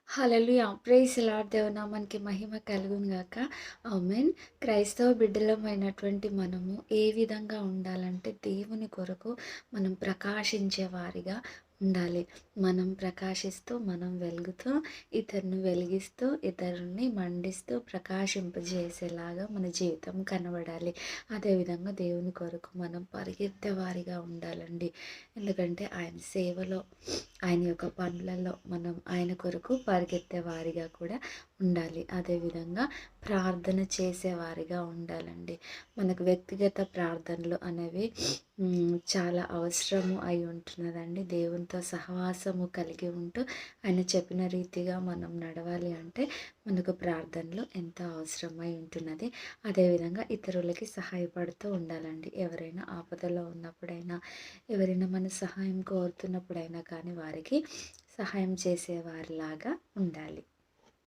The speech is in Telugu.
హల్లెలూయా! ప్రైజ్ లార్డ్ దేవునామానికి మహిమ కలుగును గాక. ఆమేన్. క్రైస్తవ బిడ్డలమైనటువంటి మనము ఏ విధంగా ఉండాలంటే దేవుని కొరకు మనం ప్రకాశించే వారిగా ఉండాలి. మనం ప్రకాశిస్తూ, మనం వెలుగుతూ, ఇతరుని వెలిగిస్తూ, ఇతరుల్ని మండిస్తూ, ప్రకాశింపజేసేలాగా మన జీవితం కనబడాలి. అదేవిధంగా దేవుని కొరకు మనం పరిగెత్తే వారిగా ఉండాలండి. ఎందుకంటే ఆయన సేవలో, ఆయన యొక్క పనులలో మనం ఆయన కొరకు పరిగెత్తే వారిగా కూడా ఉండాలి. అదేవిధంగా ప్రార్థన చేసేవారిగా ఉండాలండి. మనకు వ్యక్తిగత ప్రార్థనలు అనేవి చాలా అవసరము అయి ఉంటున్నదండి. దేవునితో సహవాసము కలిగి ఉంటూ ఆయన చెప్పిన రీతిగా మనం నడవాలి అంటే మనకు ప్రార్థనలు ఎంతో అవసరమై ఉంటున్నది. అదేవిధంగా ఇతరులకి సహాయపడుతూ ఉండాలండి. ఎవరైనా ఆపదలో ఉన్నప్పుడైనా, ఎవరైనా మన సహాయం కోరుతున్నప్పుడైనా కానీ వారికి సహాయం చేసేవారిలాగా ఉండాలి.